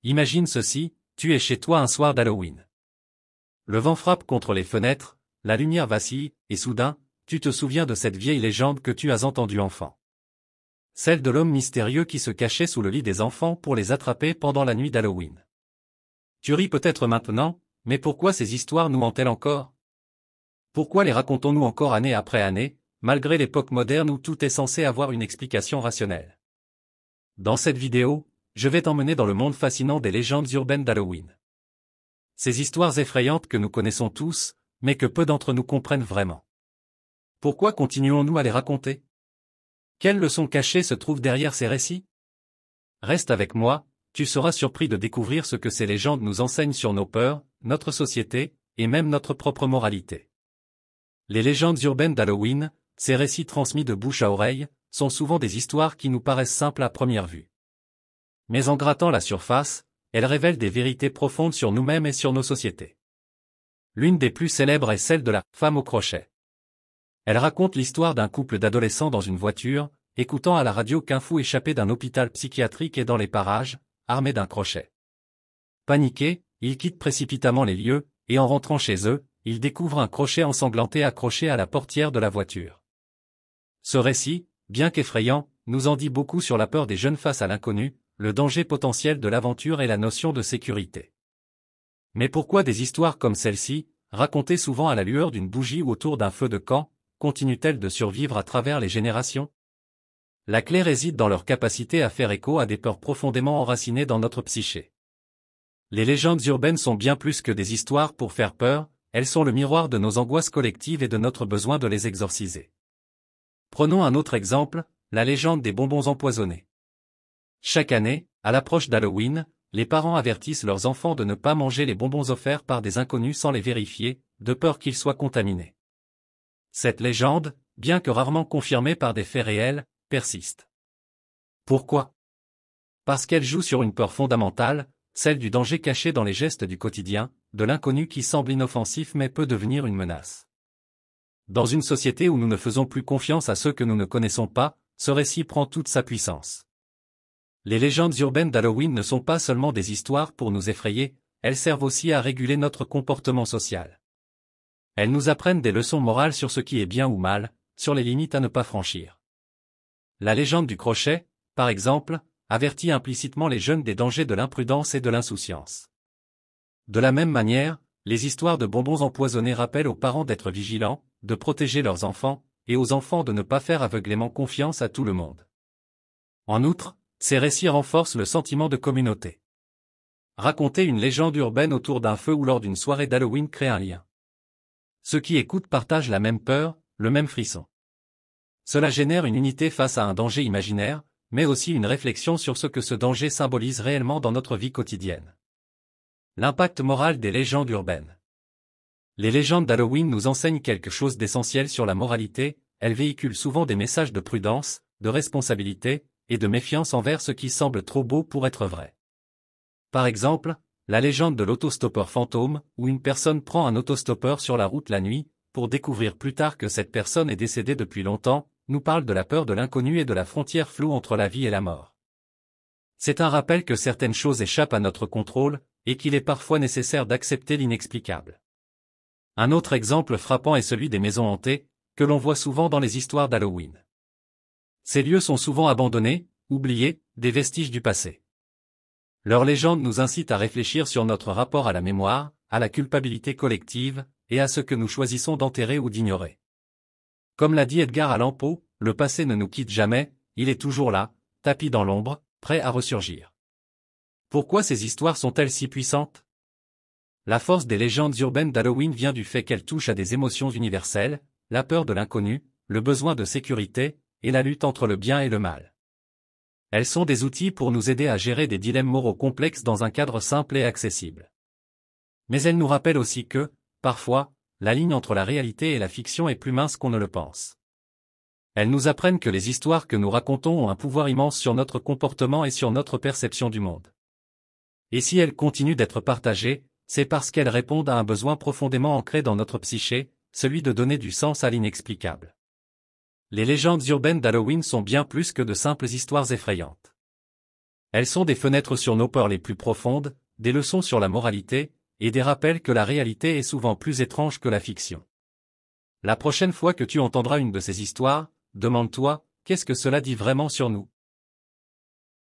Imagine ceci, tu es chez toi un soir d'Halloween. Le vent frappe contre les fenêtres, la lumière vacille, et soudain, tu te souviens de cette vieille légende que tu as entendue enfant. Celle de l'homme mystérieux qui se cachait sous le lit des enfants pour les attraper pendant la nuit d'Halloween. Tu ris peut-être maintenant, mais pourquoi ces histoires nous hantent-elles encore? Pourquoi les racontons-nous encore année après année, malgré l'époque moderne où tout est censé avoir une explication rationnelle? Dans cette vidéo, je vais t'emmener dans le monde fascinant des légendes urbaines d'Halloween. Ces histoires effrayantes que nous connaissons tous, mais que peu d'entre nous comprennent vraiment. Pourquoi continuons-nous à les raconter? Quelles leçons cachées se trouvent derrière ces récits? Reste avec moi, tu seras surpris de découvrir ce que ces légendes nous enseignent sur nos peurs, notre société, et même notre propre moralité. Les légendes urbaines d'Halloween, ces récits transmis de bouche à oreille, sont souvent des histoires qui nous paraissent simples à première vue. Mais en grattant la surface, elles révèlent des vérités profondes sur nous-mêmes et sur nos sociétés. L'une des plus célèbres est celle de la femme au crochet. Elle raconte l'histoire d'un couple d'adolescents dans une voiture, écoutant à la radio qu'un fou échappé d'un hôpital psychiatrique est dans les parages, armé d'un crochet. Paniqués, ils quittent précipitamment les lieux, et en rentrant chez eux, ils découvrent un crochet ensanglanté accroché à la portière de la voiture. Ce récit, bien qu'effrayant, nous en dit beaucoup sur la peur des jeunes face à l'inconnu, le danger potentiel de l'aventure et la notion de sécurité. Mais pourquoi des histoires comme celle-ci, racontées souvent à la lueur d'une bougie ou autour d'un feu de camp, continuent-elles de survivre à travers les générations? La clé réside dans leur capacité à faire écho à des peurs profondément enracinées dans notre psyché. Les légendes urbaines sont bien plus que des histoires pour faire peur, elles sont le miroir de nos angoisses collectives et de notre besoin de les exorciser. Prenons un autre exemple, la légende des bonbons empoisonnés. Chaque année, à l'approche d'Halloween, les parents avertissent leurs enfants de ne pas manger les bonbons offerts par des inconnus sans les vérifier, de peur qu'ils soient contaminés. Cette légende, bien que rarement confirmée par des faits réels, persiste. Pourquoi? Parce qu'elle joue sur une peur fondamentale, celle du danger caché dans les gestes du quotidien, de l'inconnu qui semble inoffensif mais peut devenir une menace. Dans une société où nous ne faisons plus confiance à ceux que nous ne connaissons pas, ce récit prend toute sa puissance. Les légendes urbaines d'Halloween ne sont pas seulement des histoires pour nous effrayer, elles servent aussi à réguler notre comportement social. Elles nous apprennent des leçons morales sur ce qui est bien ou mal, sur les limites à ne pas franchir. La légende du crochet, par exemple, avertit implicitement les jeunes des dangers de l'imprudence et de l'insouciance. De la même manière, les histoires de bonbons empoisonnés rappellent aux parents d'être vigilants, de protéger leurs enfants, et aux enfants de ne pas faire aveuglément confiance à tout le monde. En outre, ces récits renforcent le sentiment de communauté. Raconter une légende urbaine autour d'un feu ou lors d'une soirée d'Halloween crée un lien. Ceux qui écoutent partagent la même peur, le même frisson. Cela génère une unité face à un danger imaginaire, mais aussi une réflexion sur ce que ce danger symbolise réellement dans notre vie quotidienne. L'impact moral des légendes urbaines. Les légendes d'Halloween nous enseignent quelque chose d'essentiel sur la moralité, elles véhiculent souvent des messages de prudence, de responsabilité, et de méfiance envers ce qui semble trop beau pour être vrai. Par exemple, la légende de l'autostoppeur fantôme, où une personne prend un autostoppeur sur la route la nuit, pour découvrir plus tard que cette personne est décédée depuis longtemps, nous parle de la peur de l'inconnu et de la frontière floue entre la vie et la mort. C'est un rappel que certaines choses échappent à notre contrôle, et qu'il est parfois nécessaire d'accepter l'inexplicable. Un autre exemple frappant est celui des maisons hantées, que l'on voit souvent dans les histoires d'Halloween. Ces lieux sont souvent abandonnés, oubliés, des vestiges du passé. Leurs légendes nous incitent à réfléchir sur notre rapport à la mémoire, à la culpabilité collective, et à ce que nous choisissons d'enterrer ou d'ignorer. Comme l'a dit Edgar Allan Poe, le passé ne nous quitte jamais, il est toujours là, tapi dans l'ombre, prêt à ressurgir. Pourquoi ces histoires sont-elles si puissantes? La force des légendes urbaines d'Halloween vient du fait qu'elles touchent à des émotions universelles, la peur de l'inconnu, le besoin de sécurité, et la lutte entre le bien et le mal. Elles sont des outils pour nous aider à gérer des dilemmes moraux complexes dans un cadre simple et accessible. Mais elles nous rappellent aussi que, parfois, la ligne entre la réalité et la fiction est plus mince qu'on ne le pense. Elles nous apprennent que les histoires que nous racontons ont un pouvoir immense sur notre comportement et sur notre perception du monde. Et si elles continuent d'être partagées, c'est parce qu'elles répondent à un besoin profondément ancré dans notre psyché, celui de donner du sens à l'inexplicable. Les légendes urbaines d'Halloween sont bien plus que de simples histoires effrayantes. Elles sont des fenêtres sur nos peurs les plus profondes, des leçons sur la moralité, et des rappels que la réalité est souvent plus étrange que la fiction. La prochaine fois que tu entendras une de ces histoires, demande-toi, qu'est-ce que cela dit vraiment sur nous ?